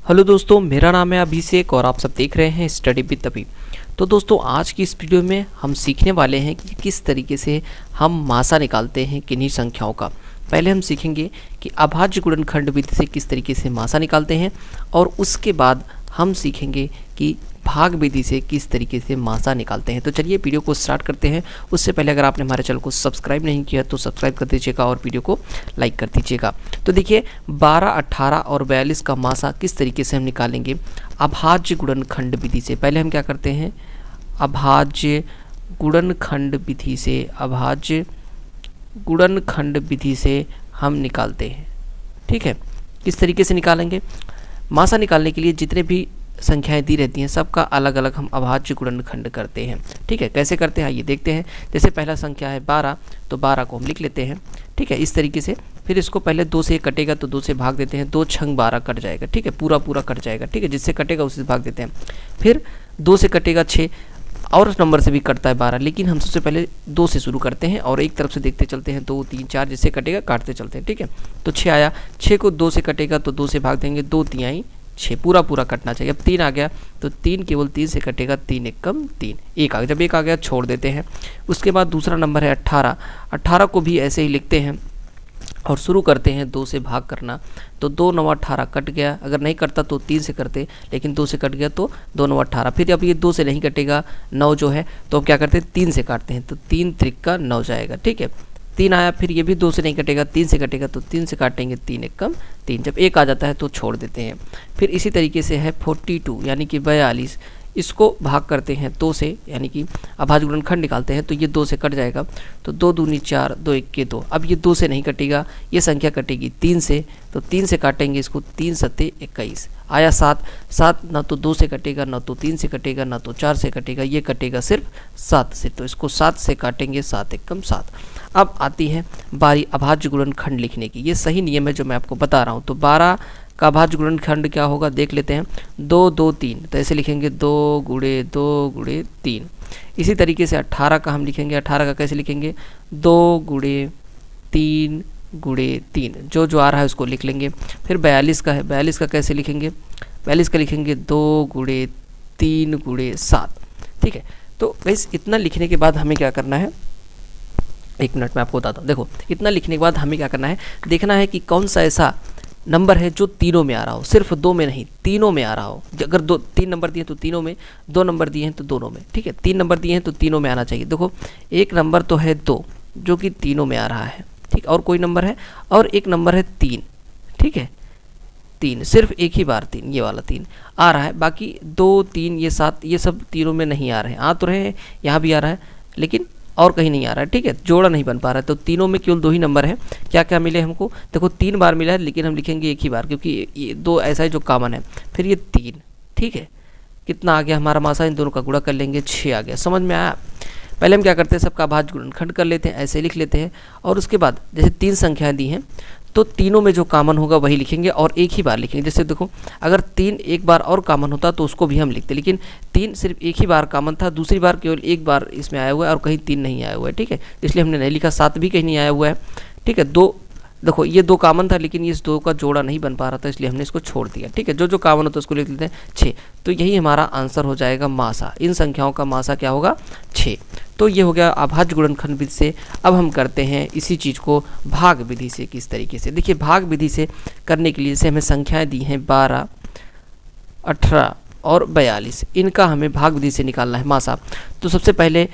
Hello दोस्तों, मेरा नाम है अभिषेक और आप सब देख रहे हैं स्टडी विद अभी। तो दोस्तों, आज की इस वीडियो में हम सीखने वाले हैं कि किस तरीके से हम मासा निकालते हैं किन्हीं संख्याओं का। पहले हम सीखेंगे कि अभाज्य गुणनखंड विधि से किस तरीके से मासा निकालते हैं और उसके बाद हम सीखेंगे कि भाग विधि से किस तरीके से मासा निकालते हैं। तो चलिए वीडियो को स्टार्ट करते हैं। उससे पहले अगर आपने हमारे चैनल को सब्सक्राइब नहीं किया तो सब्सक्राइब कर दीजिएगा और वीडियो को लाइक कर दीजिएगा। तो देखिए 12, 18 और 42 का मासा किस तरीके से हम निकालेंगे अभाज्य गुणनखंड विधि से। पहले हम क्या करते हैं, अभाज्य गुणनखंड विधि से, अभाज्य गुणनखंड विधि से हम निकालते हैं। ठीक है, किस तरीके से निकालेंगे, मासा निकालने के लिए जितने भी संख्याएं दी रहती हैं सबका अलग अलग हम अभाज्य गुणनखंड करते हैं। ठीक है, कैसे करते हैं आइए देखते हैं। जैसे पहला संख्या है 12, तो 12 को हम लिख लेते हैं। ठीक है, इस तरीके से। फिर इसको पहले 2 से कटेगा तो 2 से भाग देते हैं, 2 छंग 12 कट जाएगा। ठीक है, पूरा पूरा कट जाएगा। ठीक है, जिससे कटेगा उसी से भाग देते हैं। फिर 2 से कटेगा 6 और नंबर से भी कटता है 12, लेकिन हम सबसे पहले 2 से शुरू करते हैं और एक तरफ से देखते चलते हैं 2, 3, 4, जिससे कटेगा काटते चलते हैं। ठीक है, तो 6 आया, 6 को 2 से कटेगा तो 2 से भाग देंगे, 2 तिहाई 6, पूरा पूरा कटना चाहिए। अब 3 आ गया तो 3 केवल 3 से कटेगा, 3 एकम 3, 1 आ गया। जब 1 आ गया छोड़ देते हैं। उसके बाद दूसरा नंबर है 18, 18 को भी ऐसे ही लिखते हैं और शुरू करते हैं 2 से भाग करना। तो 2 9 18 कट गया, अगर नहीं कटता तो 3 से करते, लेकिन 2 से कट गया तो 2 9 18। फिर अब ये 2 से नहीं कटेगा, 9 जो है तो अब क्या करते हैं 3 से काटते हैं, तो 3 त्रिका 9 जाएगा। ठीक है, 3 आया, फिर ये भी 2 से नहीं कटेगा, 3 से कटेगा तो 3 से काटेंगे, 3 एकम 3। जब 1 आ जाता है तो छोड़ देते हैं। फिर इसी तरीके से है 42 यानी कि 42, इसको भाग करते हैं 2 से, यानी कि अभाज्य गुणनखंड निकालते हैं तो ये 2 से कट जाएगा, तो 2 दूनी 4, 2 इक्के 2। अब ये 2 से नहीं कटेगा, ये संख्या कटेगी 3 से, तो 3 से काटेंगे इसको, 3 सत्ते 21 आया। 7, 7 ना तो 2 से कटेगा, ना तो 3 से कटेगा, ना तो 4 से कटेगा, ये कटेगा सिर्फ 7 से, तो इसको 7 से काटेंगे, 7 एकम 7। अब आती है बारी अभाज्य गुणनखंड लिखने की। ये सही नियम है जो मैं आपको बता रहा हूँ। तो 12 का अभाज्य गुणनखंड क्या होगा देख लेते हैं। 2 2 3, तो ऐसे लिखेंगे 2 गुणे 2 गुणे 3। इसी तरीके से 18 का हम लिखेंगे। 18 का कैसे लिखेंगे, 2 गुणे 3 गुणे 3, जो जो आ रहा है उसको लिख लेंगे। फिर 42 का है, 42 का कैसे लिखेंगे, 42 का लिखेंगे 2 गुणे 3 गुणे 7। ठीक है, तो गाइस इतना लिखने के बाद हमें क्या करना है, 1 मिनट में आपको बताता हूँ। देखो इतना लिखने के बाद हमें क्या करना है, देखना है कि कौन सा ऐसा नंबर है जो तीनों में आ रहा हो, सिर्फ 2 में नहीं, तीनों में आ रहा हो। अगर 3 नंबर दिए तो तीनों में, 2 नंबर दिए हैं तो दोनों में। ठीक है, 3 नंबर दिए हैं तो तीनों में आना चाहिए। देखो एक नंबर तो है 2 जो कि तीनों में आ रहा है। ठीक, और कोई नंबर है, और एक नंबर है 3। ठीक है, 3 सिर्फ एक ही बार 3, ये वाला 3 आ रहा है। बाकी 2, 3, ये 7, ये सब तीनों में नहीं आ रहे हैं। आ तो रहे हैं, यहाँ भी आ रहा है लेकिन और कहीं नहीं आ रहा है। ठीक है, जोड़ा नहीं बन पा रहा है। तो तीनों में केवल 2 ही नंबर है। क्या क्या मिले हमको, देखो 3 बार मिला है, लेकिन हम लिखेंगे एक ही बार क्योंकि ये 2 ऐसा है जो कॉमन है। फिर ये 3। ठीक है, कितना आ गया हमारा मासा, इन दोनों का गुणा कर लेंगे, 6 आ गया। समझ में आया। पहले हम क्या करते हैं, सबका अभाज्य गुणनखंड कर लेते हैं, ऐसे लिख लेते हैं। और उसके बाद जैसे 3 संख्याएं दी हैं तो तीनों में जो कॉमन होगा वही लिखेंगे और एक ही बार लिखेंगे। जैसे देखो अगर 3 एक बार और कॉमन होता तो उसको भी हम लिखते, लेकिन 3 सिर्फ एक ही बार कॉमन था, दूसरी बार केवल एक बार इसमें आया हुआ है और कहीं 3 नहीं आया हुआ है। ठीक है, इसलिए हमने नहीं लिखा। 7 भी कहीं नहीं आया हुआ है। ठीक है, 2 देखो ये 2 कॉमन था लेकिन इस 2 का जोड़ा नहीं बन पा रहा था, इसलिए हमने इसको छोड़ दिया। ठीक है, जो जो कॉमन होता है उसको लिख लेते हैं 6। तो यही हमारा आंसर हो जाएगा मासा। इन संख्याओं का मासा क्या होगा, 6। तो ये हो गया अभाज्य गुणनखंड विधि से। अब हम करते हैं इसी चीज़ को भाग विधि से। किस तरीके से, देखिए भाग विधि से करने के लिए जैसे हमें संख्याएं दी हैं 12, 18 और 42, इनका हमें भाग विधि से निकालना है मासा। तो सबसे पहले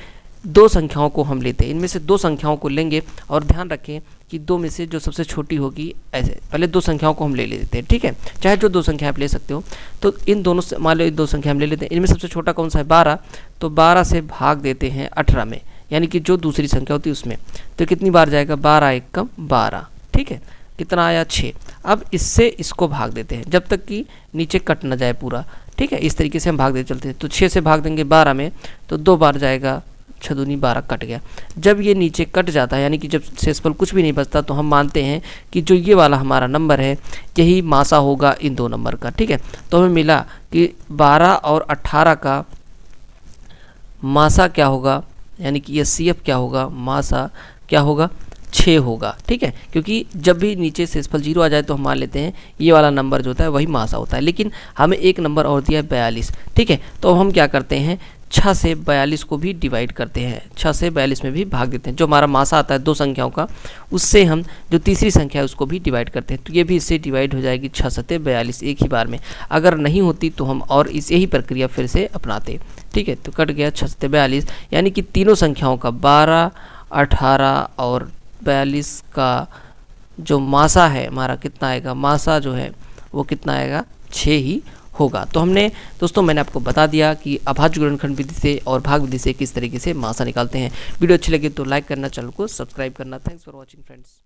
2 संख्याओं को हम लेते हैं, इनमें से 2 संख्याओं को लेंगे और ध्यान रखें कि 2 में से जो सबसे छोटी होगी, ऐसे पहले 2 संख्याओं को हम ले लेते हैं। ठीक है, चाहे जो 2 संख्या आप ले सकते हो। तो इन दोनों से मान लो 2 संख्या हम ले लेते हैं, इनमें सबसे छोटा कौन सा है, 12। तो 12 से भाग देते हैं 18 में, यानी कि जो दूसरी संख्या होती है उसमें। तो कितनी बार जाएगा, 12 एकम 12। ठीक है, कितना आया, 6। अब इससे इसको भाग देते हैं जब तक कि नीचे कट ना जाए पूरा। ठीक है, इस तरीके से हम भाग देते चलते हैं। तो 6 से भाग देंगे 12 में, तो 2 बार जाएगा, 6 दूनी 12 कट गया। जब ये नीचे कट जाता है, यानी कि जब शेषफल कुछ भी नहीं बचता, तो हम मानते हैं कि जो ये वाला हमारा नंबर है यही मासा होगा इन 2 नंबर का। ठीक है, तो हमें मिला कि 12 और 18 का मासा क्या होगा, यानी कि ये CF क्या होगा, मासा क्या होगा, 6 होगा। ठीक है, क्योंकि जब भी नीचे शेषफल 0 आ जाए तो हम मान लेते हैं ये वाला नंबर जो होता है वही मासा होता है, लेकिन हमें एक नंबर और दिया है 42। ठीक है, तो हम क्या करते हैं 6 से 42 को भी डिवाइड करते हैं, 6 से 42 में भी भाग देते हैं। जो हमारा मासा आता है दो संख्याओं का, उससे हम जो तीसरी संख्या है उसको भी डिवाइड करते हैं, तो ये भी इससे डिवाइड हो जाएगी 6 सत्ते 42 एक ही बार में। अगर नहीं होती तो हम और इस यही प्रक्रिया फिर से अपनाते। ठीक है, तो कट गया 6 सत्ते 42, यानी कि तीनों संख्याओं का 12, 18 और 42 का जो मासा है हमारा कितना आएगा, मासा जो है वो कितना आएगा 6 ही होगा। तो हमने दोस्तों मैंने आपको बता दिया कि अभाज्य गुणनखंड विधि से और भाग विधि से किस तरीके से मासा निकालते हैं। वीडियो अच्छी लगे तो लाइक करना, चैनल को सब्सक्राइब करना। Thanks for watching friends.